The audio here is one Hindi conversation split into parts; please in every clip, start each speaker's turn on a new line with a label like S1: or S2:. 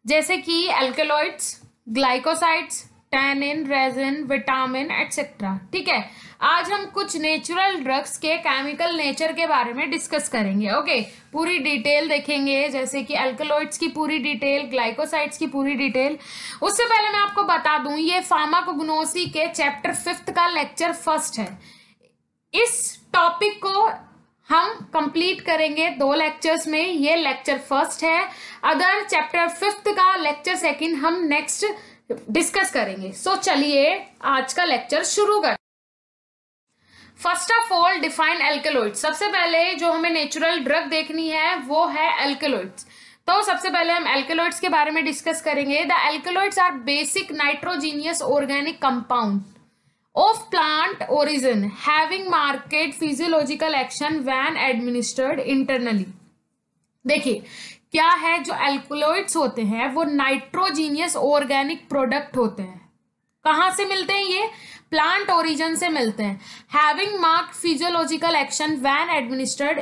S1: जैसे कि alkaloids, glycosides, tannin, resin, vitamin etcetera. ठीक है, आज हम कुछ नेचुरल ड्रग्स के केमिकल नेचर के बारे में डिस्कस करेंगे। ओके, पूरी डिटेल देखेंगे, जैसे कि एल्केलॉइड्स की पूरी डिटेल, ग्लाइकोसाइड्स की पूरी डिटेल। उससे पहले मैं आपको बता दूं, ये फार्माकोग्नोसी के चैप्टर 5 का लेक्चर 1 है। इस टॉपिक को हम कंप्लीट करेंगे 2 लेक्चर्स में, ये लेक्चर 1 है। अदर चैप्टर 5 का लेक्चर 2 हम नेक्स्ट डिस्कस करेंगे। सो चलिए आज का लेक्चर शुरू कर। First of all define alkaloids. सबसे पहले जो हमें नेचुरल ड्रग देखनी है वो है एल्केलॉइड्स। तो सबसे पहले हम एल्केलॉइड्स के बारे में डिस्कस करेंगे। The alkaloids are basic nitrogenous organic compound of plant origin having marked physiological action when administered internally। देखिए क्या है, जो एल्केलॉइड्स होते हैं वो नाइट्रोजीनियस ऑर्गेनिक प्रोडक्ट होते हैं। कहां से मिलते हैं? ये प्लांट ओरिजिन से मिलते हैं। Having marked physiological action when administered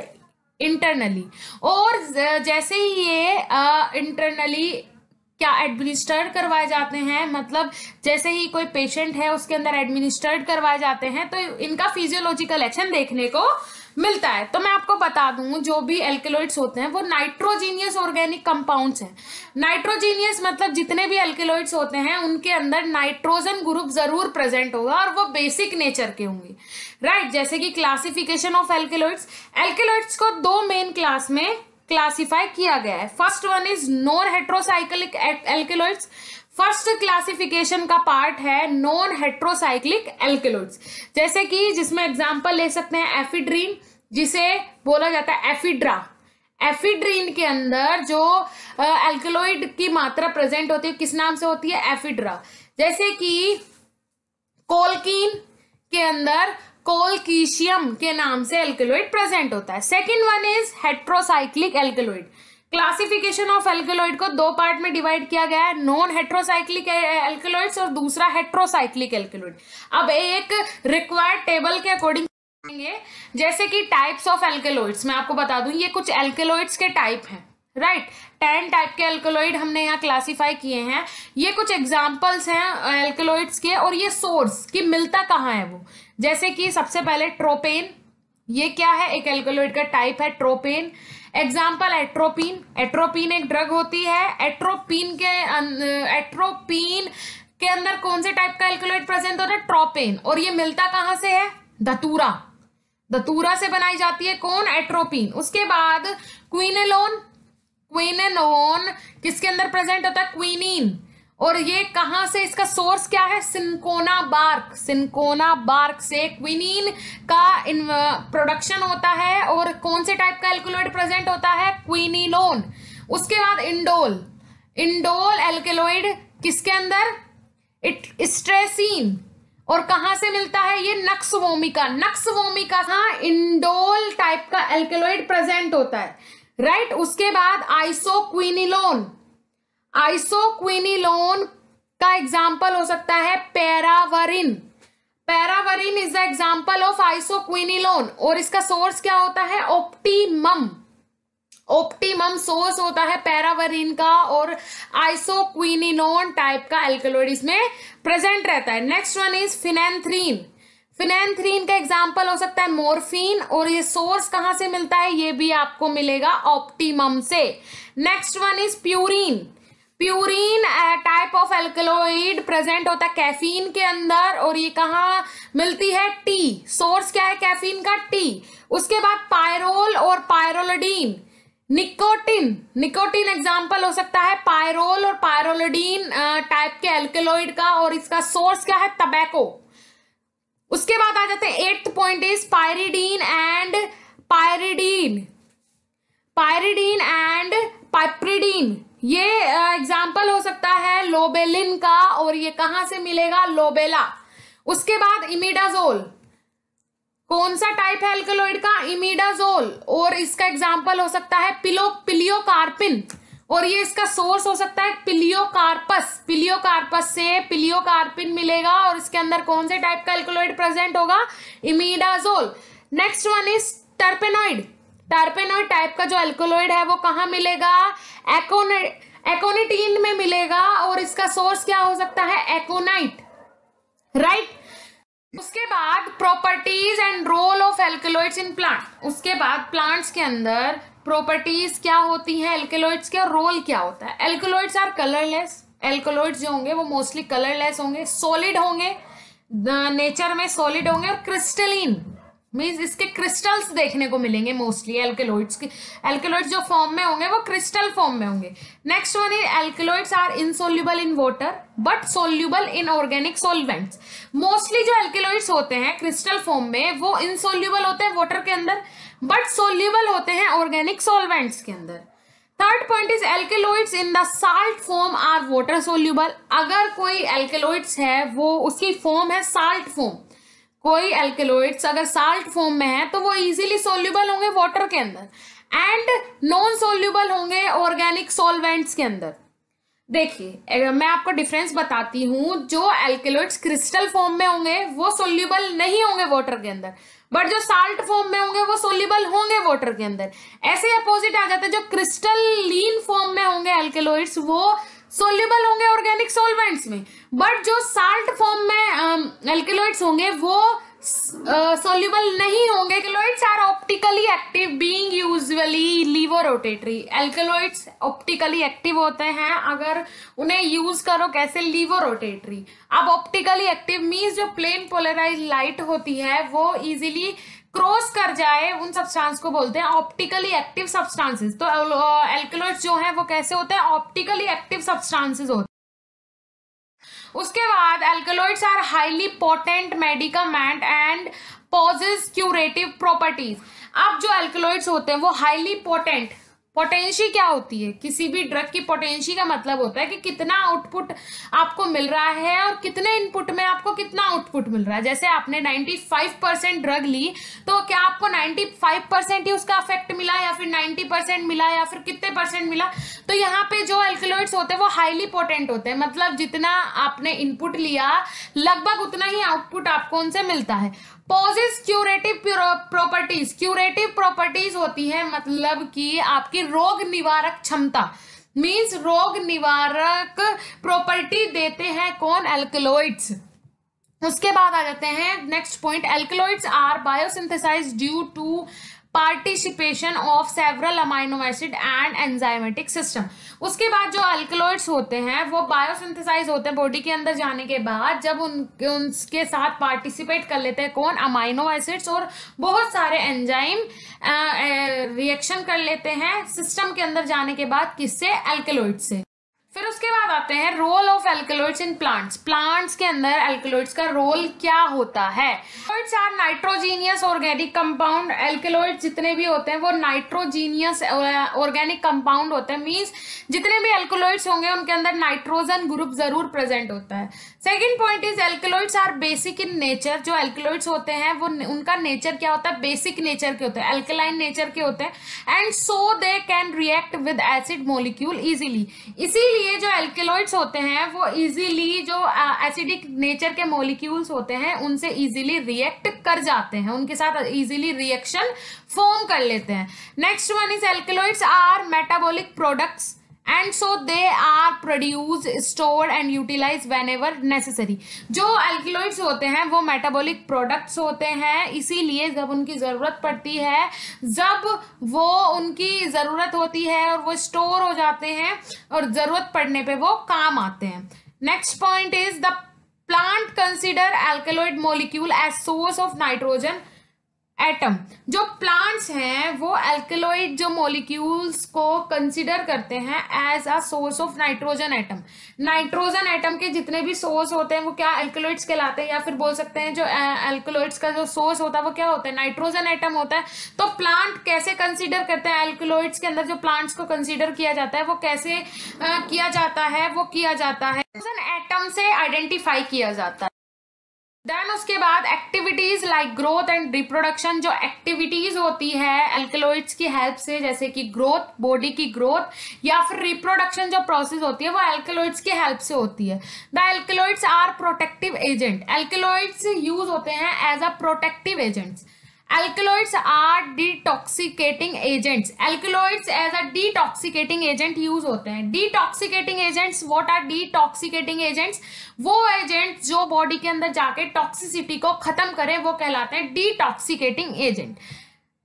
S1: internally, और जैसे ही ये इंटरनली क्या एडमिनिस्टर्ड करवाए जाते हैं, मतलब जैसे ही कोई पेशेंट है उसके अंदर एडमिनिस्टर्ड करवाए जाते हैं तो इनका फिजियोलॉजिकल एक्शन देखने को मिलता है। तो मैं आपको बता दूं, जो भी एल्केलॉइड्स होते हैं वो नाइट्रोजीनियस ऑर्गेनिक कंपाउंड्स हैं। नाइट्रोजीनियस मतलब जितने भी एल्केलॉइड्स होते हैं उनके अंदर नाइट्रोजन ग्रुप जरूर प्रेजेंट होगा और वो बेसिक नेचर के होंगे, राइट। जैसे कि क्लासिफिकेशन ऑफ एल्केलॉइड्स, एल्केलॉइड्स को 2 मेन क्लास में क्लासिफाई किया गया है। First one is non heterocyclic alkaloids. First classification का पार्ट है नॉन हेट्रोसाइक्लिक एल्केलॉइड्स, जैसे कि जिसमें एग्जांपल ले सकते हैं एफिड्रीन, जिसे बोला जाता है एफिड्रा। एफिड्रीन के अंदर जो एल्केलॉइड की मात्रा प्रेजेंट होती है किस नाम से होती है? एफिड्रा। जैसे कि कोल्कीन के अंदर कोल्कीशियम के नाम से एल्केलॉइड प्रेजेंट होता है। Second one is heterocyclic alkaloid. Classification of alkaloid को 2 पार्ट में डिवाइड किया गया है, नॉन हेट्रोसाइक्लिक एल्केलॉइड्स और दूसरा हेट्रोसाइक्लिक एल्केलॉइड। अब एक रिक्वायर्ड टेबल के अकॉर्डिंग जैसे कि टाइप्स ऑफ एल्केलॉइड्स मैं आपको बता दूं, ये कुछ एल्केलॉइड्स के टाइप हैं, राइट। 10 टाइप के एल्केलॉइड हमने यहाँ क्लासिफाई किए हैं। ये कुछ एग्जांपल्स हैं एल्केलॉइड्स के, और ये सोर्स की मिलता कहाँ है वो। जैसे कि सबसे पहले ट्रोपेन, ये क्या है? एक एल्केलॉइड का टाइप है ट्रोपेन। Example atropine. एट्रोपिन एक ड्रग होती है। एट्रोपिन के अंदर कौन से टाइप का एल्केलॉइड प्रेजेंट होता है? ट्रोपेन। और ये मिलता कहाँ से है? धतूरा। धतूरा से बनाई जाती है कौन? एट्रोपिन। उसके बाद क्विनेलोन। क्विनेलोन किसके अंदर प्रेजेंट होता है? क्विनीन। और ये कहां से, इसका सोर्स क्या है? Cinchona bark. सिंकोना बार्क से क्विनीन का प्रोडक्शन होता है। और कौन से टाइप का एल्केलॉइड प्रेजेंट होता है? क्विनिलोन। उसके बाद इंडोल। इंडोल एल्केलॉइड किसके अंदर? स्ट्रेसिन। और कहां से मिलता है? ये नक्स वोमिका। नक्स वोमिका था इंडोल टाइप का एल्केलॉइड प्रेजेंट होता है, राइट। उसके बाद आइसोक्विनिलोन। आइसोक्विनिलोन का एग्जाम्पल हो सकता है पैरावरिन। पैरावरिन इज द एग्जाम्पल ऑफ आइसोक्विनिलोन। और इसका सोर्स क्या होता है? ऑप्टिमम। ऑप्टिमम सोर्स होता है पैरावरिन का, और आइसोक्विनिलोन टाइप का एल्केलॉइड इसमें प्रेजेंट रहता है। Next one is phenanthrene. Phenanthrene का एग्जाम्पल हो सकता है मोर्फिन, और ये सोर्स कहां से मिलता है? ये भी आपको मिलेगा ऑप्टिमम से। Next one is purine. Purine type of alkaloid present होता है कैफीन के अंदर, और ये कहाँ मिलती है? टी। सोर्स क्या है कैफीन का? टी। उसके बाद पायरोल और पायरोलिडीन। निकोटिन। निकोटिन एग्जाम्पल हो सकता है पायरोल और पायरोलिडीन टाइप के एल्केलॉइड का, और इसका सोर्स क्या है? टबैको। उसके बाद आ जाते हैं 8th point is pyridine and pyridine. Pyridine and piperidine, ये एग्जाम्पल हो सकता है लोबेलिन का, और ये कहां से मिलेगा? लोबेला। उसके बाद इमिडाजोल। कौन सा टाइप है एल्केलॉइड का? इमिडाजोल। और इसका एग्जाम्पल हो सकता है पिलियोकार्पिन, और ये इसका सोर्स हो सकता है पिलियोकार्पस। पिलियोकार्पस से पिलियोकार्पिन मिलेगा, और इसके अंदर कौन से टाइप का एल्केलॉइड प्रेजेंट होगा? Imidazole. Next one is टर्पेनॉइड। टर्पेनॉइड type का जो एल्कोलॉइड है वो कहाँ मिलेगा? एकोनिटीन में मिलेगा और इसका सोर्स क्या हो सकता है, एकोनाइट, राइट। उसके बाद properties and role of alkaloids in plant, उसके बाद प्लांट्स के अंदर प्रॉपर्टीज क्या होती हैं एल्केलॉइड्स के और रोल क्या होता है। एल्केलॉइड्स आर कलरलेस, एल्केलॉइड्स जो होंगे वो मोस्टली कलरलेस होंगे, सॉलिड होंगे, नेचर में सॉलिड होंगे, और क्रिस्टलिन मीन्स इसके क्रिस्टल्स देखने को मिलेंगे मोस्टली एल्केलॉइड्स के। एल्केलॉइड्स जो फॉर्म में होंगे वो क्रिस्टल फॉर्म में होंगे। Next one is alkaloids are insoluble in water but soluble in organic solvents. Mostly जो एल्केलॉइड्स होते हैं क्रिस्टल फॉर्म में वो इनसोल्यूबल होते हैं वाटर के अंदर, बट सोल्यूबल होते हैं ऑर्गेनिक सॉल्वेंट्स के अंदर। Third point is alkaloids in the salt form are water soluble. अगर कोई एल्केलॉइड्स है वो उसकी फॉर्म है साल्ट फॉर्म, कोई एल्केलॉइड्स अगर साल्ट फॉर्म में है तो वो इजीली सोल्यूबल होंगे वाटर के अंदर एंड नॉन सोल्यूबल होंगे ऑर्गेनिक सॉल्वेंट्स के अंदर। देखिए मैं आपको डिफरेंस बताती हूँ, जो एल्केलॉइड्स क्रिस्टल फॉर्म में होंगे वो सोल्यूबल नहीं होंगे वाटर के अंदर, बट जो साल्ट फॉर्म में होंगे वो सोल्यूबल होंगे वाटर के अंदर। ऐसे अपोजिट आ जाता है, जो क्रिस्टलीन फॉर्म में होंगे एल्केलॉइड्स वो सोल्यूबल होंगे ऑर्गेनिक सॉल्वेंट्स में, बट जो साल्ट फॉर्म में एल्केलॉइड्स होंगे वो सोल्यूबल नहीं होंगे। Alkaloids are optically active being usually levorotatory. Alkaloids optically active होते हैं अगर उन्हें यूज करो कैसे, लीवर रोटेटरी। अब ऑप्टिकली एक्टिव मींस जो प्लेन पोलराइज लाइट होती है वो इजीली क्रॉस कर जाए, उन सब्सटेंस को बोलते हैं ऑप्टिकली एक्टिव सब्सटेंसेस। तो एल्केलॉइड्स जो है वो कैसे होते हैं, ऑप्टिकली एक्टिव सब्सटेंसेस होते हैं। उसके बाद alkaloids are highly potent medicament and possess curative properties. अब जो एल्केलॉइड्स होते हैं वो हाईली पोटेंट, पोटेंशी क्या होती है, किसी भी ड्रग की पोटेंशी का मतलब होता है कि कितना आउटपुट आपको मिल रहा है और कितने इनपुट में आपको कितना आउटपुट मिल रहा है। जैसे आपने 95% ड्रग ली तो क्या आपको 95% ही उसका इफेक्ट मिला या फिर 90% मिला या फिर कितने परसेंट मिला। तो यहाँ पे जो एल्केलॉइड्स होते हैं वो हाईली पोटेंट होते हैं, मतलब जितना आपने इनपुट लिया लगभग उतना ही आउटपुट आपको उनसे मिलता है। Possess curative properties, curative properties होती है मतलब कि आपकी रोग निवारक क्षमता, मींस रोग निवारक प्रॉपर्टी देते हैं कौन, एल्केलॉइड्स। उसके बाद आ जाते हैं next point, alkaloids are biosynthesized due to participation of several amino acid and enzymatic system. उसके बाद जो अल्कलॉइड्स होते हैं वो बायोसिंथेसाइज होते हैं बॉडी के अंदर जाने के बाद, जब उनके साथ पार्टिसिपेट कर लेते हैं कौन, अमाइनो एसिड्स, और बहुत सारे एंजाइम रिएक्शन कर लेते हैं सिस्टम के अंदर जाने के बाद, किससे, एल्कलॉइड से। फिर उसके बाद आते हैं role of alkaloids in plants. Plants के अंदर एल्कलॉइड्स का रोल क्या होता है। Alkaloids are nitrogenous organic compound. Alkaloids जितने भी होते हैं वो नाइट्रोजीनियस ऑर्गेनिक कंपाउंड होते हैं, मींस जितने भी एल्कलॉइड्स होंगे उनके अंदर नाइट्रोजन ग्रुप जरूर प्रेजेंट होता है। Second point is alkaloids are basic in nature. जो एल्कलॉइड्स होते हैं वो उनका नेचर क्या होता है, बेसिक नेचर के होते हैं, एल्कलाइन नेचर के होते हैं, and so they can react with acid molecule easily. इसीलिए ये जो एल्केलॉइड्स होते हैं वो इजीली जो एसिडिक नेचर के मॉलिक्यूल्स होते हैं उनसे इजीली रिएक्ट कर जाते हैं, उनके साथ इजीली रिएक्शन फॉर्म कर लेते हैं। Next one is alkaloids are metabolic products and so they are produce stored and utilise whenever necessary. जो एल्केलॉइड्स होते हैं वो मेटाबॉलिक प्रोडक्ट्स होते हैं, इसीलिए जब उनकी जरूरत पड़ती है, जब वो उनकी जरूरत होती है और वो स्टोर हो जाते हैं और जरूरत पड़ने पे वो काम आते हैं। Next point is the plant consider alkaloid molecule as source of nitrogen atom. जो प्लांट्स हैं वो एल्केलॉइड जो मॉलिक्यूल्स को कंसिडर करते हैं as a source of nitrogen atom. Nitrogen atom के जितने भी सोर्स होते हैं वो क्या, एल्केलॉइड्स कहलाते हैं, या फिर बोल सकते हैं जो एल्केलॉइड्स का जो सोर्स होता है वो क्या होता है, नाइट्रोजन एटम होता है। तो प्लांट कैसे कंसिडर करते हैं, एल्केलॉइड्स के अंदर जो प्लांट्स को कंसिडर किया जाता है वो कैसे किया जाता है, वो किया जाता है एटम से आइडेंटिफाई किया जाता है। देन उसके बाद activities like growth and reproduction. जो एक्टिविटीज होती है एल्केलॉइड्स की हेल्प से, जैसे कि ग्रोथ, बॉडी की ग्रोथ, या फिर रिप्रोडक्शन जो प्रोसेस होती है वो एल्केलॉइड्स की हेल्प से होती है। The alkaloids are protective agent. Alkaloids use होते हैं as a protective agents. Alkaloids are detoxicating agents. Alkaloids as a detoxicating agent use होते हैं. Detoxicating agents, what are detoxicating agents? वो एजेंट जो बॉडी के अंदर जाके टॉक्सिसिटी को खत्म करे वो कहलाते हैं detoxicating agent.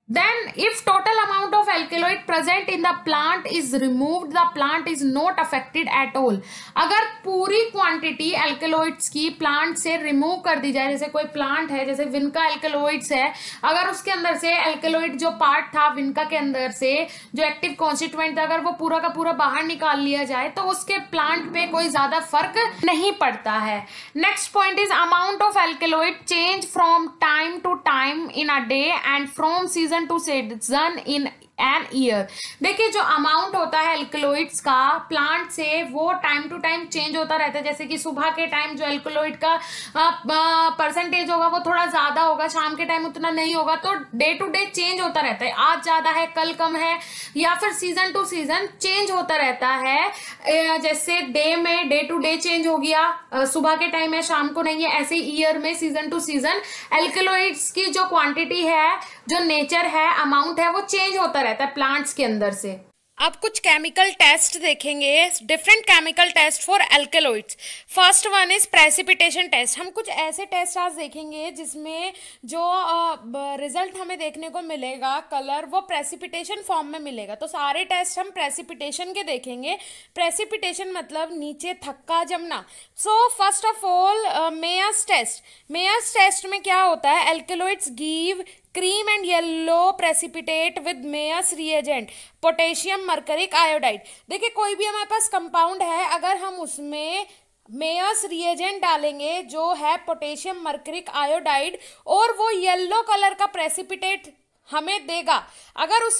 S1: Then if total amount of alkaloid present in the plant is removed, the plant is not affected at all. अगर पूरी क्वांटिटी alkaloids की प्लांट से रिमूव कर दी जाए, जैसे कोई प्लांट है जैसे विनका alkaloids है, अगर उसके अंदर से alkaloid जो पार्ट था विनका के अंदर से जो एक्टिव कॉन्स्टिट्यूएंट था अगर वो पूरा का पूरा बाहर निकाल लिया जाए तो उसके प्लांट पे कोई ज्यादा फर्क नहीं पड़ता है. Next point is amount of alkaloid change from time to time in a day and from season to season in an year. देखिए जो अमाउंट होता है एल्कलॉइड्स का प्लांट से वो टाइम टू टाइम चेंज होता रहता है. जैसे कि सुबह के टाइम जो एल्कलॉइड का परसेंटेज होगा वो थोड़ा ज्यादा होगा, शाम के टाइम उतना नहीं होगा, तो डे टू डे चेंज होता रहता है. आज ज्यादा है कल कम है, या फिर सीजन टू सीजन चेंज होता रहता है. जैसे डे में डे टू डे चेंज हो गया, सुबह के टाइम है शाम को नहीं है, ऐसे ईयर में सीजन टू सीजन एल्कलॉइड्स की जो क्वांटिटी है जो नेचर है अमाउंट है वो चेंज होता रहता है प्लांट्स के अंदर से. अब कुछ केमिकल टेस्ट देखेंगे, different chemical test for alkaloids. First one is precipitation test. हम कुछ ऐसे टेस्ट आज देखेंगे जिसमें जो रिजल्ट हमें देखने को मिलेगा कलर वो प्रेसिपिटेशन फॉर्म में मिलेगा. तो सारे टेस्ट हम प्रेसिपिटेशन के देखेंगे. प्रेसिपिटेशन मतलब नीचे थक्का जमना. So first of all Mayer's test. Mayer's test में क्या होता है, alkaloids give cream and yellow precipitate with Mayer's reagent potassium mercuric iodide. देखिए कोई भी हमारे पास कंपाउंड है, अगर हम उसमें मेयर्स रिएजेंट डालेंगे जो है पोटेशियम मर्क्यूरिक आयोडाइड और वो येलो कलर का प्रेसिपिटेट हमें देगा. अगर उस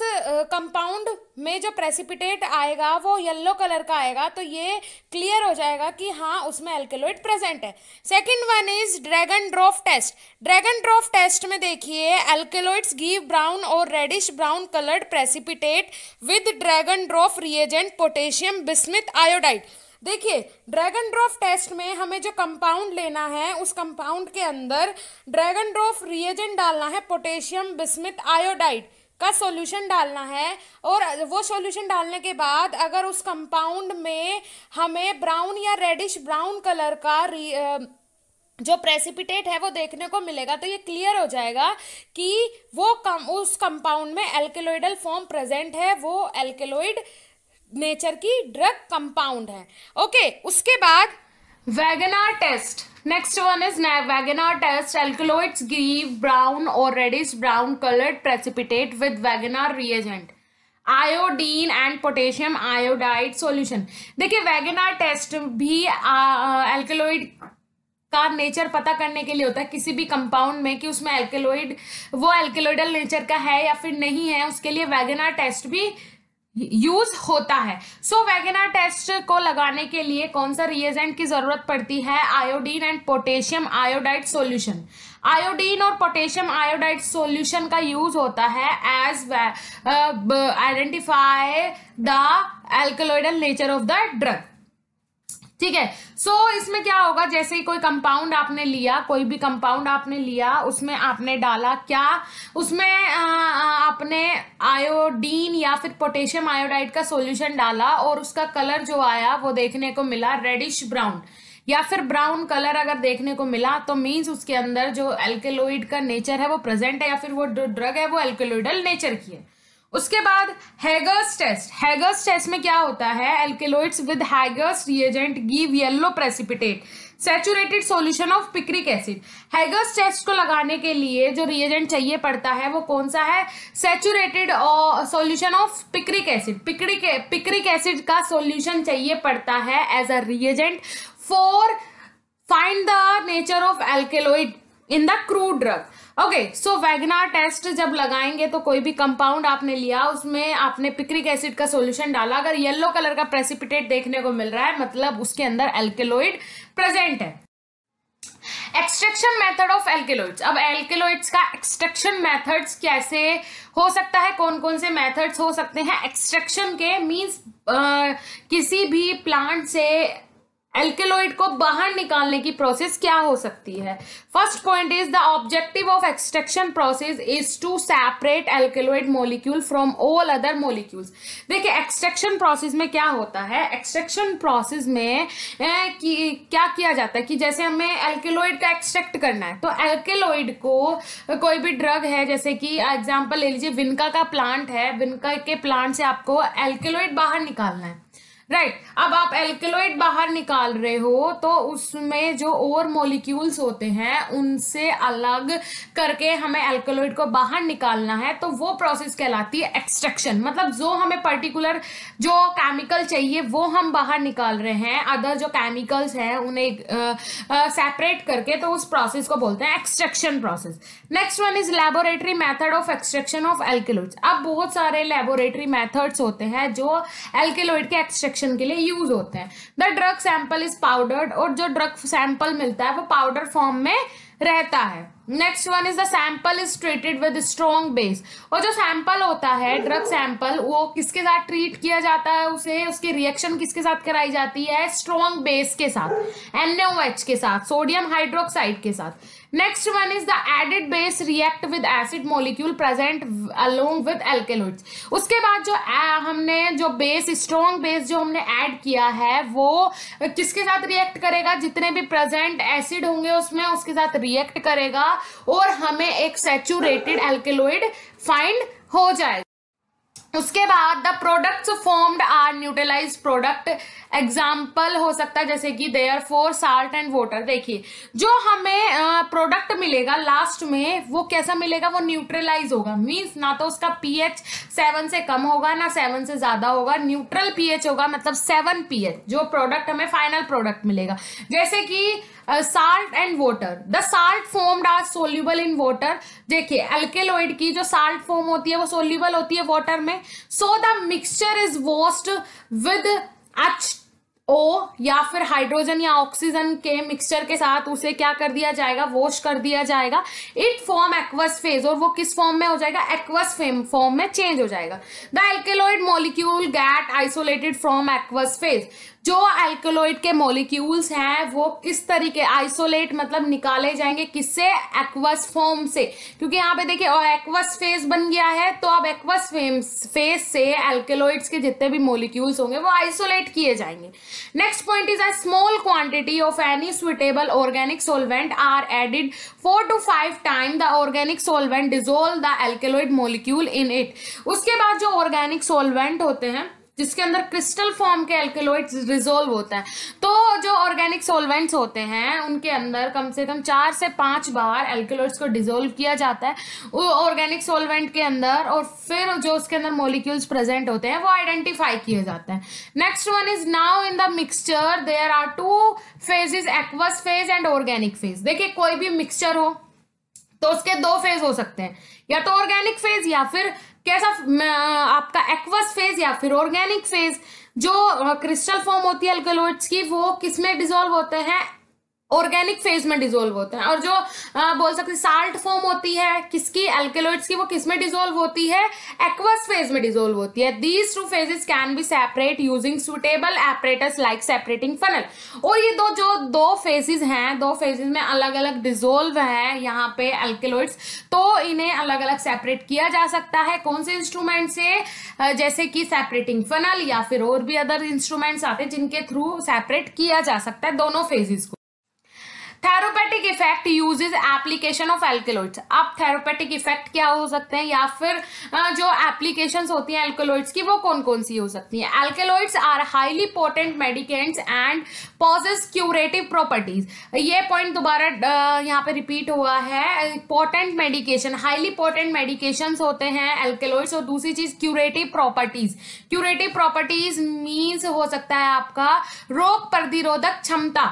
S1: कंपाउंड में जो प्रेसिपिटेट आएगा वो येलो कलर का आएगा तो ये क्लियर हो जाएगा कि हाँ उसमें एल्कलॉइड प्रेजेंट है. Second one is Dragendorff test. Dragendorff test में देखिए एल्कलॉइड्स गिव ब्राउन और reddish brown coloured precipitate with Dragendorff reagent potassium bismuth iodide. देखिए ड्रैगन ड्रॉफ टेस्ट में हमें जो कंपाउंड लेना है उस कंपाउंड के अंदर ड्रैगन ड्रॉफ रिएजेंट डालना है, पोटेशियम बिस्मिथ आयोडाइड का सॉल्यूशन डालना है, और वो सॉल्यूशन डालने के बाद अगर उस कंपाउंड में हमें ब्राउन या रेडिश ब्राउन कलर का जो प्रेसिपिटेट है वो देखने को मिलेगा तो ये क्लियर हो जाएगा कि वो उस कंपाउंड में एल्कलॉइडल फॉर्म प्रेजेंट है, वो एल्कलॉइड नेचर की ड्रग कंपाउंड है. ओके उसके बाद Wagner test. Next one is Wagner test. Alkaloids give brown और reddish brown coloured precipitate with Wagner reagent iodine and potassium iodide solution. देखिए वैगनार टेस्ट भी एल्कलॉइड का नेचर पता करने के लिए होता है किसी भी कंपाउंड में कि उसमें एल्कलॉइड वो एल्कलॉइडल नेचर का है या फिर नहीं है, उसके लिए वैगनार टेस्ट भी यूज होता है. सो वैगनार टेस्ट को लगाने के लिए कौन सा रिएजेंट की जरूरत पड़ती है, iodine and potassium iodide solution. Iodine और पोटेशियम आयोडाइड सॉल्यूशन का यूज होता है as identify the alkaloidal nature of the drug. ठीक है. सो इसमें क्या होगा, जैसे ही कोई कंपाउंड आपने लिया, कोई भी कंपाउंड आपने लिया उसमें आपने डाला क्या, उसमें आपने आयोडीन या फिर पोटेशियम आयोडाइड का सॉल्यूशन डाला और उसका कलर जो आया वो देखने को मिला रेडिश ब्राउन या फिर ब्राउन कलर अगर देखने को मिला तो मीन्स उसके अंदर जो एल्कलॉइड का नेचर है वो प्रेजेंट है या फिर वो ड्रग है वो एल्कलॉइडल नेचर की है. उसके बाद हैगर्स टेस्ट. हैगर्स टेस्ट में क्या होता है, alkaloids with Hager's reagent give yellow precipitate saturated solution of picric acid. Hager's test को लगाने के लिए जो रिएजेंट चाहिए पड़ता है वो कौन सा है, saturated solution of picric acid. Picric acid का सॉल्यूशन चाहिए पड़ता है as a reagent for find the nature of alkaloid in the crude drug. Okay. So Wagner test जब लगाएंगे तो कोई भी कंपाउंड आपने लिया उसमें आपने पिक्रिक एसिड का सॉल्यूशन डाला, अगर येलो कलर का प्रेसिपिटेट देखने को मिल रहा है मतलब उसके अंदर एल्कलॉइड प्रेजेंट है. Extraction method of alkaloids. अब एल्कलॉइड्स का एक्सट्रैक्शन मेथड्स कैसे हो सकता है, कौन कौन से मेथड्स हो सकते हैं एक्सट्रैक्शन के. मींस किसी भी प्लांट से एल्केलॉइड को बाहर निकालने की प्रोसेस क्या हो सकती है? First point is the objective of extraction process is to separate alkaloid molecule from all other molecules. देखिए एक्सट्रैक्शन प्रोसेस में क्या होता है, एक्सट्रैक्शन प्रोसेस में क्या किया जाता है कि जैसे हमें एल्केलॉइड का एक्सट्रैक्ट करना है, तो एल्केलॉइड को कोई भी ड्रग है, जैसे कि एग्जांपल ले लीजिए विनका का प्लांट है, विनका के प्लांट से आपको एल्केलॉइड बाहर निकालना है, राइट। अब आप एल्केलॉइड बाहर निकाल रहे हो तो उसमें जो और मॉलिक्यूल्स होते हैं उनसे अलग करके हमें एल्केलॉइड को बाहर निकालना है, तो वो प्रोसेस कहलाती है एक्सट्रैक्शन। मतलब जो हमें पर्टिकुलर जो केमिकल चाहिए वो हम बाहर निकाल रहे हैं, अदर जो केमिकल्स हैं उन्हें सेपरेट करके, तो उस प्रोसेस को बोलते हैं extraction process. Next one is laboratory method of extraction of alkaloids. अब बहुत सारे लैबोरेटरी मेथड्स होते हैं जो एल्केलॉइड के एक्सट्रैक्शन के लिए यूज होते हैं। The drug sample is powdered, और जो ड्रग सैंपल मिलता है वो पाउडर फॉर्म में रहता है। Next one is the sample is treated with strong base, और जो सैंपल होता है ड्रग सैंपल वो किसके साथ ट्रीट किया जाता है, उसे उसकी रिएक्शन किसके साथ कराई जाती है, स्ट्रॉन्ग बेस के साथ, NaOH के साथ, सोडियम हाइड्रोक्साइड के साथ। Next one is the added base react with acid molecule present along with alkaloids. उसके बाद जो हमने जो बेस स्ट्रॉन्ग बेस जो हमने ऐड किया है वो किसके साथ रिएक्ट करेगा, जितने भी प्रेजेंट एसिड होंगे उसमें उसके साथ रिएक्ट करेगा और हमें एक सैचुरेटेड एल्केलॉइड फाइंड हो जाएगा। उसके बाद the products formed are neutralise product, example हो सकता है जैसे कि देयरफॉर साल्ट एंड वाटर। देखिए जो हमें प्रोडक्ट मिलेगा लास्ट में वो कैसा मिलेगा, वो न्यूट्रलाइज होगा, मींस ना तो उसका pH 7 से कम होगा ना 7 से ज्यादा होगा, न्यूट्रल pH होगा, मतलब 7 pH जो प्रोडक्ट हमें फाइनल प्रोडक्ट मिलेगा। जैसे कि salt and water, the salt formed are soluble in water. देखिए एल्केलॉइड की जो साल्ट फॉर्म होती है वो सोल्यूबल होती है वाटर में। So the mixture is washed with HO या फिर हाइड्रोजन या ऑक्सीजन के मिक्सचर के साथ उसे क्या कर दिया जाएगा, वॉश कर दिया जाएगा। इट फॉर्म एक्वस फेज, और वो किस फॉर्म में हो जाएगा, एक्वस फॉर्म में चेंज हो जाएगा। The alkaloid molecule get isolated from aqueous phase. जो एल्केलॉइड के मॉलिक्यूल्स हैं वो किस तरीके आइसोलेट मतलब निकाले जाएंगे, किससे, एक्वस फॉर्म से, क्योंकि यहाँ पे देखिए और एक्वस फेज बन गया है, तो अब एक्वस फेज से एल्केलॉइड्स के जितने भी मॉलिक्यूल्स होंगे वो आइसोलेट किए जाएंगे। Next point is a small quantity of any suitable organic solvent are added 4 to 5 time the organic solvent dissolve the alkaloid molecule in it. उसके बाद जो ऑर्गेनिक सोलवेंट होते हैं जिसके अंदर क्रिस्टल फॉर्म के एल्केलॉइड्स डिसोल्व होता है, तो जो ऑर्गेनिक सॉल्वेंट्स होते हैं उनके अंदर कम से कम 4 से 5 बार एल्केलॉइड्स को डिसोल्व किया जाता है वो ऑर्गेनिक सॉल्वेंट के अंदर, और फिर जो उसके अंदर मॉलिक्यूल्स प्रेजेंट होते हैं वो आइडेंटिफाई किए जाते हैं। Next one is now in the mixture there are 2 phases, aqueous phase and organic phase. देखिए कोई भी मिक्सचर हो तो उसके 2 फेज हो सकते हैं, या तो ऑर्गेनिक फेज या फिर कैसा आपका एक्वस फेज या फिर ऑर्गेनिक फेज। जो क्रिस्टल फॉर्म होती है एल्केलॉइड्स की वो किसमें डिसॉल्व होते हैं, ऑर्गेनिक फेज में डिसॉल्व होते हैं। और जो बोल सकते साल्ट फॉर्म होती है किसकी, एल्केलॉइड्स की, वो किसमें डिसॉल्व होती है, एक्वस फेज में डिसॉल्व होती है। These 2 phases can be separate using suitable apparatus like separating funnel. और ये दो फेजेस हैं, 2 फेजेस में अलग अलग डिसॉल्व है यहाँ पे एल्केलॉइड्स, तो इन्हें अलग अलग सेपरेट किया जा सकता है। कौन से इंस्ट्रूमेंट से, जैसे कि सेपरेटिंग फनल या फिर और भी अदर इंस्ट्रूमेंट्स आते हैं जिनके थ्रू सेपरेट किया जा सकता है दोनों फेजेस को। Therapeutic effect uses application of alkaloids. अब थेरोपेटिक इफेक्ट क्या हो सकते हैं या फिर जो एप्लीकेशंस होती हैं एल्केलॉइड्स की वो कौन कौन सी हो सकती हैं। Alkaloids are highly potent medicants and possess curative properties. ये पॉइंट दोबारा यहाँ पे रिपीट हुआ है, potent medication, highly potent medications होते हैं एल्केलॉइड्स, और दूसरी चीज curative properties. Curative properties means हो सकता है आपका रोग प्रतिरोधक क्षमता,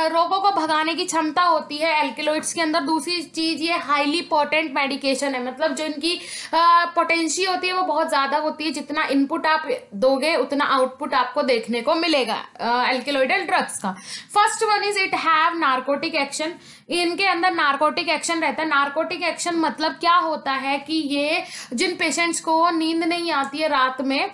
S1: रोगों को भगाने की क्षमता होती है एल्केलॉइड्स के अंदर। दूसरी चीज ये हाईली पोटेंट मेडिकेशन है, मतलब जो इनकी पोटेंसी होती है वो बहुत ज्यादा होती है, जितना इनपुट आप दोगे उतना आउटपुट आपको देखने को मिलेगा एल्केलॉइडल ड्रग्स का। First one is it have narcotic action. इनके अंदर नार्कोटिक एक्शन रहता है। नार्कोटिक एक्शन मतलब क्या होता है कि ये जिन पेशेंट्स को नींद नहीं आती है रात में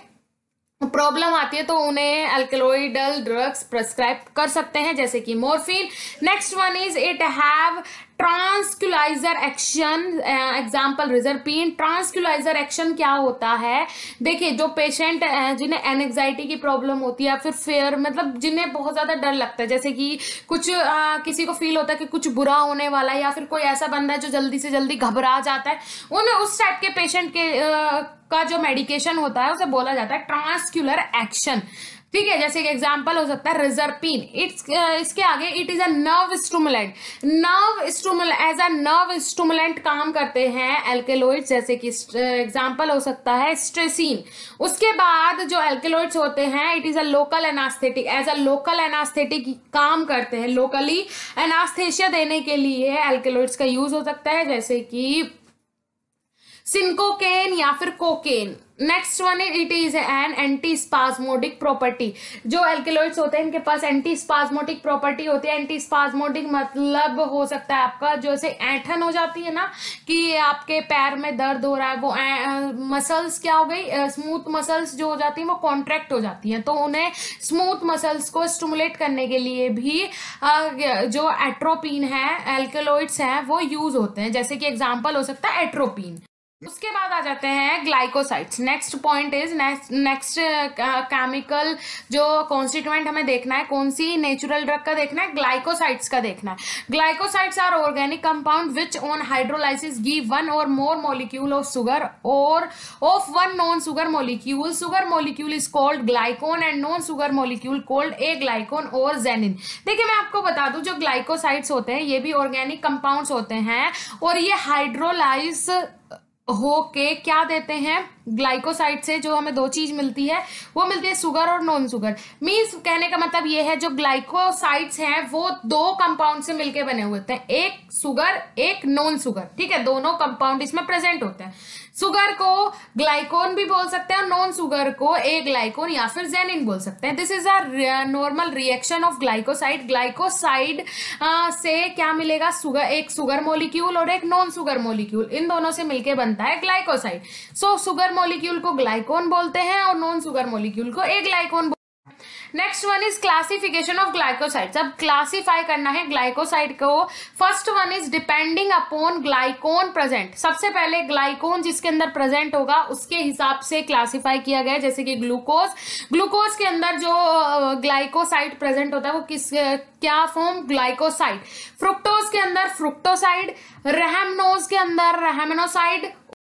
S1: प्रॉब्लम आती है तो उन्हें अल्कलॉइडल ड्रग्स प्रेस्क्राइब कर सकते हैं, जैसे कि morphine. Next one is it have tranquilizer action, example reserpine. Tranquilizer action क्या होता है, देखिए जो पेशेंट जिन्हें एनजाइटी की प्रॉब्लम होती है या फिर फेयर, मतलब जिन्हें बहुत ज्यादा डर लगता है, जैसे कि कुछ किसी को फील होता है कि कुछ बुरा होने वाला है, या फिर कोई ऐसा बंदा है जो जल्दी से जल्दी घबरा जाता है, उन्हें उस टाइप के पेशेंट के का जो मेडिकेशन होता है उसे बोला जाता है ट्रांसक्यूलर एक्शन। ठीक है, जैसे कि एग्जांपल हो सकता है रिजरपीन। इसके आगे it is a nerve stimulant. As a nerve stimulant काम करते हैं एल्केलॉइड्स, जैसे कि एग्जांपल हो सकता है स्ट्रेसिन। उसके बाद जो एल्केलॉइड्स होते हैं it is a local anaesthetic. As a local anaesthetic काम करते हैं, लोकली एनास्थेशिया देने के लिए एल्केलॉइड्स का यूज हो सकता है, जैसे कि सिंकोकेन या फिर cocaine. Next one it is an anti spasmodic property. जो एल्केलॉइड्स होते हैं इनके पास एंटी स्पाज्मोडिक प्रॉपर्टी होती है। एंटी स्पाज्मोडिक मतलब हो सकता है आपका जैसे ऐंठन हो जाती है ना, कि आपके पैर में दर्द हो रहा है, वो मसल्स क्या हो गई, स्मूथ मसल्स जो हो जाती है वो कॉन्ट्रैक्ट हो जाती हैं, तो उन्हें स्मूथ मसल्स को स्टिमुलेट करने के लिए भी जो एट्रोपिन है, एल्केलॉइड्स हैं, वो यूज होते हैं, जैसे कि एग्जाम्पल हो सकता है एट्रोपिन। उसके बाद आ जाते हैं glycosides. Next point is next chemical जो कॉन्स्टिट्यूएंट हमें देखना है, कौन सी नेचुरल ड्रग का देखना है, ग्लाइकोसाइड्स का देखना है। Glycosides are organic compound which on hydrolysis give one और मोर मॉलिक्यूल ऑफ सुगर और of one non sugar molecule. Sugar molecule is called glycone and non sugar molecule called aglycone और जेनिन। देखिए मैं आपको बता दूं, जो ग्लाइकोसाइड्स होते हैं ये भी ऑर्गेनिक कंपाउंड्स होते हैं, और ये हाइड्रोलाइज होके क्या देते हैं, ग्लाइकोसाइड से जो हमें दो चीज मिलती है, वो मिलती है सुगर और नॉन सुगर। मींस कहने का मतलब ये है जो ग्लाइकोसाइड्स हैं वो दो कंपाउंड से मिलके बने हुए होते हैं, एक सुगर एक नॉन सुगर। ठीक है, दोनों कंपाउंड इसमें प्रेजेंट होते हैं। सुगर को ग्लाइकोन भी बोल सकते हैं और नॉन सुगर को ए ग्लाइकोन या फिर जेनिन बोल सकते हैं। This is a normal reaction of glycoside. Glycoside से क्या मिलेगा, सुगर, एक सुगर मॉलिक्यूल और एक नॉन सुगर मॉलिक्यूल, इन दोनों से मिलके बनता है ग्लाइकोसाइड। सो सुगर मॉलिक्यूल को ग्लाइकोन बोलते हैं और नॉन सुगर मॉलिक्यूल को aglycone. Next one is classification of glycosides. अब क्लासिफाई करना है ग्लाइकोसाइड को। First one is depending upon glycone present. सबसे पहले ग्लाइकोन जिसके अंदर प्रेजेंट होगा उसके हिसाब से क्लासिफाई किया गया है, जैसे कि ग्लूकोज। ग्लूकोज के अंदर जो ग्लाइकोसाइड प्रेजेंट होता है वो किस क्या फॉर्म, ग्लाइकोसाइड। फ्रुक्टोज के अंदर फ्रुक्टोसाइड, रेहमनोज के अंदर रेहमनोसाइड।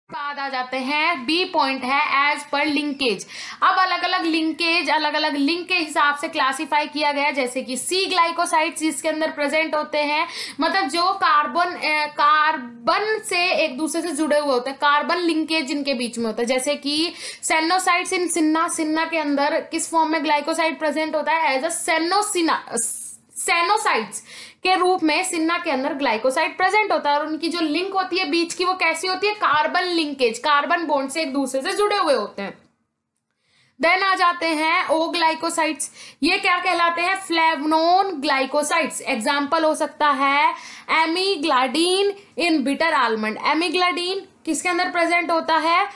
S1: बाद आ जाते हैं बी पॉइंट है एज पर लिंकेज। अब अलग अलग लिंकेज, अलग अलग लिंक के हिसाब से क्लासिफाई किया गया, जैसे कि सी ग्लाइकोसाइड्स जिसके अंदर प्रेजेंट होते हैं, मतलब जो कार्बन से एक दूसरे से जुड़े हुए होते हैं, कार्बन लिंकेज जिनके बीच में होता है, जैसे कि सेनोसाइड्स इन सिन्ना। सिन्ना के अंदर किस फॉर्म में ग्लाइकोसाइड प्रेजेंट होता है, एज अ सेनोसाइड्स के रूप में सिन्ना के अंदर ग्लाइकोसाइड प्रेजेंट होता है, और उनकी जो लिंक होती है बीच की वो कैसी होती है, कार्बन लिंकेज, कार्बन बॉन्ड से एक दूसरे से जुड़े हुए होते हैं। देन आ जाते हैं ओ ग्लाइकोसाइड्स। ये क्या कहलाते हैं, फ्लेवोनोन ग्लाइकोसाइड्स। एग्जाम्पल हो सकता है एमिग्लाडीन इन बिटर आलमंड। एमिग्लाडीन किसके अंदर प्रेजेंट होता है,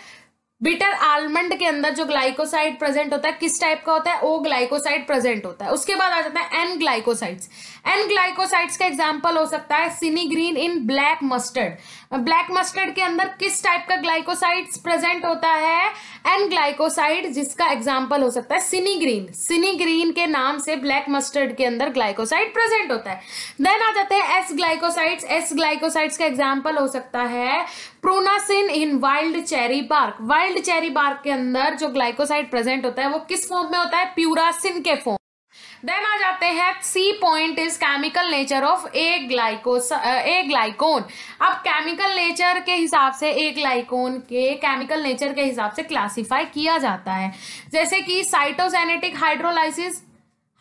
S1: बिटर आलमंड के अंदर जो ग्लाइकोसाइड प्रेजेंट होता है किस टाइप का होता है, ओ ग्लाइकोसाइड प्रेजेंट होता है। उसके बाद आ जाता है एन ग्लाइकोसाइड्स। एन ग्लाइकोसाइड्स का एग्जांपल हो सकता है सिनीग्रीन इन ब्लैक मस्टर्ड। ब्लैक मस्टर्ड के अंदर किस टाइप का ग्लाइकोसाइड्स प्रेजेंट होता है, एन ग्लाइकोसाइड, जिसका एग्जांपल हो सकता है सिनीग्रीन। सिनीग्रीन के नाम से ब्लैक मस्टर्ड के अंदर ग्लाइकोसाइड प्रेजेंट होता है। देन आ जाते हैं एस ग्लाइकोसाइड्स। एस ग्लाइकोसाइड्स का एग्जांपल हो सकता है prunasin in wild cherry bark. Wild cherry bark के अंदर जो ग्लाइकोसाइड प्रेजेंट होता है वो किस फॉर्म में होता है, प्यूरासिन के फॉर्म। देन आ जाते हैं C point is chemical nature of aglycone. अब केमिकल नेचर के हिसाब से ए ग्लाइकोन के केमिकल नेचर के हिसाब से क्लासिफाई किया जाता है, जैसे कि cytogenetic hydrolysis.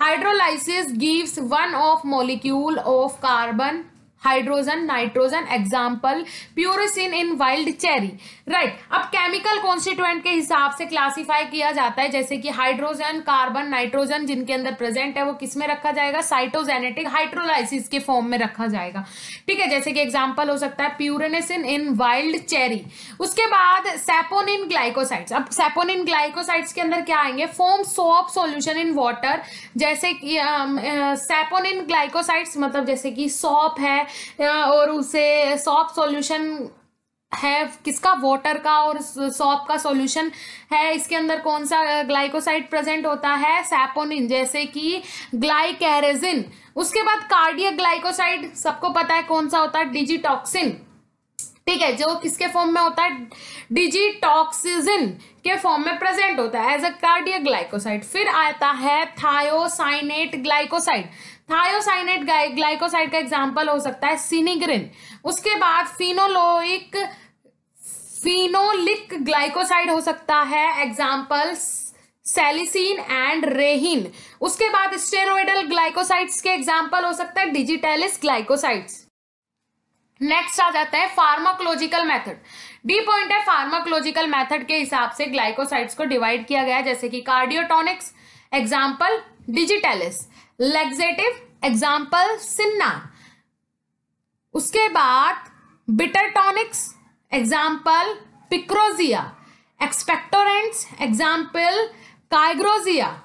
S1: Hydrolysis gives one of molecule of carbon hydrogen, nitrogen, example prunasin in wild cherry, right. अब केमिकल कॉन्स्टिट्यूएंट के हिसाब से क्लासिफाई किया जाता है, जैसे कि हाइड्रोजन, कार्बन, नाइट्रोजन जिनके अंदर प्रेजेंट है वो किस में रखा जाएगा, साइटोजेनेटिक हाइड्रोलाइसिस के फॉर्म में रखा जाएगा, ठीक है। जैसे कि एग्जाम्पल हो सकता है प्यूरिनिसिन इन वाइल्ड चेरी। उसके बाद सैपोनिन ग्लाइकोसाइड्स। अब सैपोनिन ग्लाइकोसाइड्स के अंदर क्या आएंगे, form soap solution in water, जैसे कि सैपोनिन ग्लाइकोसाइड्स मतलब जैसे कि सॉप है और उसे सॉप सॉल्यूशन है किसका, वाटर का, और सॉप का सॉल्यूशन है, इसके अंदर कौन सा ग्लाइकोसाइड प्रेजेंट होता है, सैपोनिन, जैसे कि ग्लाइकेरेजिन। उसके बाद कार्डियक ग्लाइकोसाइड सबको पता है कौन सा होता है, डिजिटॉक्सिन, ठीक है, जो किसके फॉर्म में होता है, डिजिटॉक्सिजिन के फॉर्म में प्रेजेंट होता है एज अ कार्डियक ग्लाइकोसाइड। फिर आता है थायोसाइनेट ग्लाइकोसाइड। थायोसाइनेट ग्लाइकोसाइड का एग्जांपल हो सकता है सिनिग्रिन। उसके बाद फिनोलिक ग्लाइकोसाइड हो सकता है, एग्जांपल सैलिसिन एंड रेहिन। उसके बाद स्टेरॉयडल ग्लाइकोसाइड्स के एग्जांपल हो सकता है डिजिटैलिस ग्लाइकोसाइड्स। नेक्स्ट आ जाता है फार्माकोलॉजिकल मेथड। डी पॉइंट है फार्माकोलॉजिकल मेथड के हिसाब से ग्लाइकोसाइड्स को डिवाइड किया गया है, जैसे कि cardiotonics, example digitalis, laxative, example senna. उसके बाद bitter tonics, example picrorhiza, expectorants, example glycyrrhiza.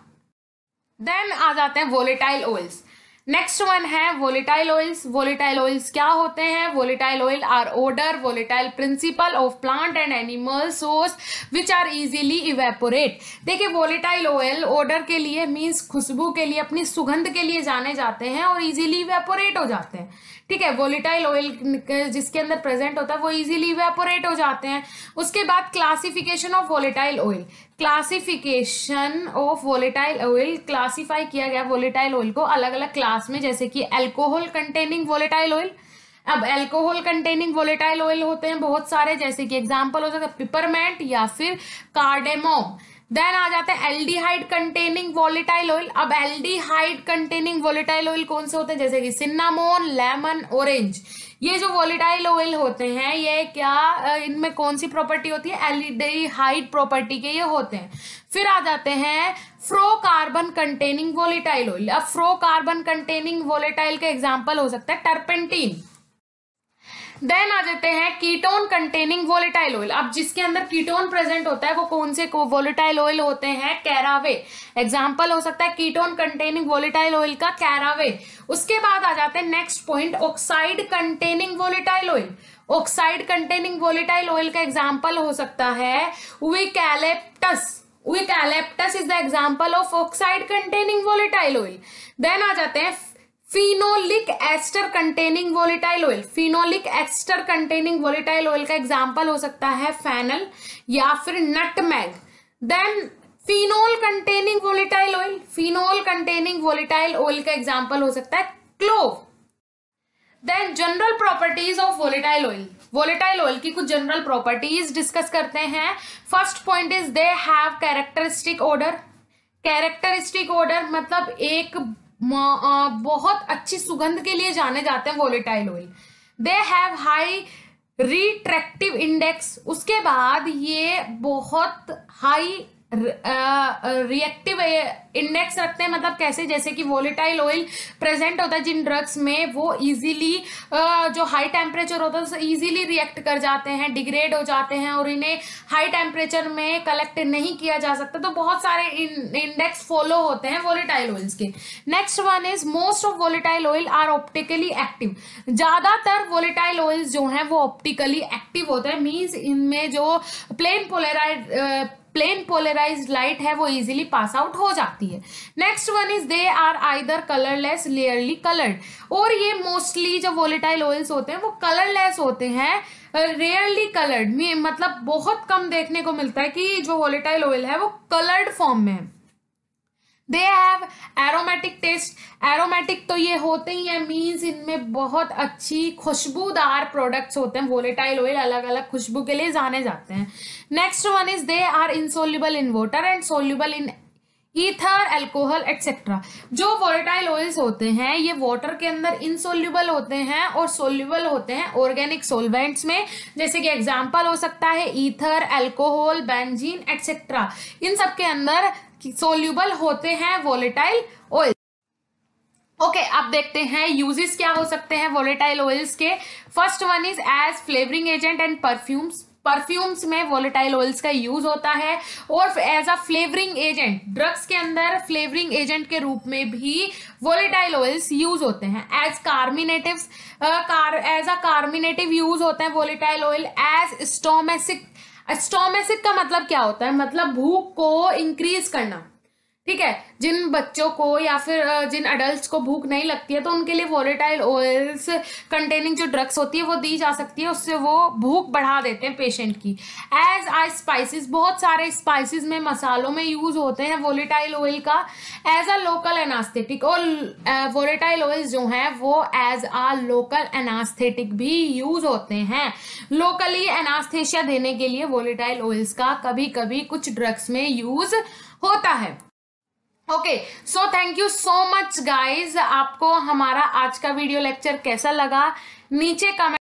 S1: Then आ जाते हैं वोलेटाइल ऑयल्स। नेक्स्ट वन है वोलेटाइल ऑयल्स। वोलेटाइल ऑयल्स क्या होते हैं, volatile oil are odour volatile principle of plant and animal source which are easily evaporate. देखिए वोलेटाइल ऑयल ओडर के लिए मीन्स खुशबू के लिए, अपनी सुगंध के लिए जाने जाते हैं और इजीली इवेपोरेट हो जाते हैं, ठीक है। वोलेटाइल ऑयल जिसके अंदर प्रेजेंट होता है वो इजीली इवेपोरेट हो जाते हैं। उसके बाद classification of volatile oil. Classification of volatile oil, classify किया गया वोलेटाइल ऑयल को अलग अलग क्लास में, जैसे कि अल्कोहल कंटेनिंग वोलेटाइल ऑयल। अब अल्कोहल कंटेनिंग वोलेटाइल ऑयल होते हैं बहुत सारे, जैसे कि एग्जांपल हो सकता है पिपरमेंट या फिर कार्डेमोम। देन आ जाते हैं एल्डिहाइड कंटेनिंग वोलेटाइल ऑयल। अब एल्डिहाइड कंटेनिंग वोलेटाइल ऑयल कौन से होते हैं, जैसे कि सिन्नामोन, लेमन, ऑरेंज। ये जो वोलेटाइल ऑयल होते हैं ये क्या, इनमें कौन सी प्रॉपर्टी होती है, एल्डिहाइड प्रॉपर्टी के ये होते हैं। फिर आ जाते हैं फ्लोरोकार्बन कंटेनिंग वोलेटाइल ऑयल। अब फ्लोरोकार्बन कंटेनिंग वोलेटाइल का एग्जांपल हो सकता है टर्पेंटीन। देन आ जाते हैं कीटोन कंटेनिंग वोलेटाइल ऑयल। अब जिसके अंदर कीटोन प्रेजेंट होता है वो कौन से वोलेटाइल ऑयल होते हैं, कैरावे। एग्जांपल हो सकता है कीटोन कंटेनिंग वोलेटाइल ऑयल का कैरावे। उसके बाद आ जाते हैं next point, oxide containing volatile oil. Oxide containing volatile oil का एग्जांपल हो सकता है eucalyptus. Eucalyptus is the example of oxide containing volatile oil. Then आ जाते हैं phenolic ester containing volatile oil. Phenolic ester containing volatile oil का एग्जांपल हो सकता है फेनल या फिर nutmeg. Then phenol containing volatile oil. Phenol containing volatile oil का एग्जांपल हो सकता है clove. Then general properties of volatile oil. Volatile oil की कुछ जनरल प्रॉपर्टीज डिस्कस करते हैं। First point is they have characteristic order. Characteristic order मतलब एक बहुत अच्छी सुगंध के लिए जाने जाते हैं volatile oil. They have high refractive index. उसके बाद ये बहुत हाई रिएक्टिव इंडेक्स रखते हैं, मतलब कैसे, जैसे कि वोलेटाइल ऑयल प्रेजेंट होता है जिन ड्रग्स में वो इजीली जो हाई टेम्परेचर होता है उससे इजीली रिएक्ट कर जाते हैं, डिग्रेड हो जाते हैं और इन्हें हाई टेम्परेचर में कलेक्ट नहीं किया जा सकता। तो बहुत सारे इंडेक्स फॉलो होते हैं वोलेटाइल ऑयल्स के। Next one is most of volatile oil are optically active. ज्यादातर वोलेटाइल ऑयल्स जो हैं वो ऑप्टिकली एक्टिव होते हैं, मीन्स इनमें जो प्लेन पोलराइज्ड लाइट है वो इजीली पास आउट हो जाती है। Next one is they are either colourless rarely coloured. और ये मोस्टली जो वोलेटाइल ऑयल्स होते हैं वो कलरलेस होते हैं, रेयरली कलर्ड मतलब बहुत कम देखने को मिलता है कि जो वोलेटाइल ऑयल है वो कलर्ड फॉर्म में है। They have aromatic taste. Aromatic तो ये होते ही है, मीन्स इनमें बहुत अच्छी खुशबूदार प्रोडक्ट्स होते हैं। वोलेटाइल ऑयल अलग अलग खुशबू के लिए जाने जाते हैं। Next one is they are insoluble in water and soluble in ether, alcohol etcetera. जो वोलेटाइल ऑयल्स होते हैं ये वाटर के अंदर इनसोल्यूबल होते हैं और सोल्यूबल होते हैं ऑर्गेनिक सोलवेंट्स में, जैसे कि एग्जांपल हो सकता है ईथर, अल्कोहल, बेंजीन एटसेट्रा। इन सब के अंदर सोल्यूबल होते हैं वोलेटाइल ऑयल। ओके, अब देखते हैं यूजेस क्या हो सकते हैं वोलेटाइल ऑयल्स के। First one is as flavouring agent and perfumes. Perfumes में वोलेटाइल ऑयल्स का यूज होता है, और as a flavouring agent, drugs के अंदर फ्लेवरिंग एजेंट के रूप में भी वोलेटाइल ऑयल्स यूज होते हैं। As carminatives, as a carminative use होते हैं volatile oil. As stomachic, stomachic का मतलब क्या होता है, मतलब भूख को इंक्रीज करना, ठीक है। जिन बच्चों को या फिर जिन अडल्ट्स को भूख नहीं लगती है तो उनके लिए वोलेटाइल ऑयल्स कंटेनिंग जो ड्रग्स होती है वो दी जा सकती है, उससे वो भूख बढ़ा देते हैं पेशेंट की। एज आ स्पाइसेस, बहुत सारे स्पाइसेस में, मसालों में यूज होते हैं वोलेटाइल ऑयल का। एज अ लोकल एनास्थेटिक, और वोलेटाइल ऑयल्स जो हैं वो एज आ लोकल एनास्थेटिक भी यूज होते हैं। लोकली एनास्थेशिया देने के लिए वोलेटाइल ऑयल्स का कभी कभी कुछ ड्रग्स में यूज होता है। Okay, so thank you so much guys. आपको हमारा आज का वीडियो लेक्चर कैसा लगा नीचे कमेंट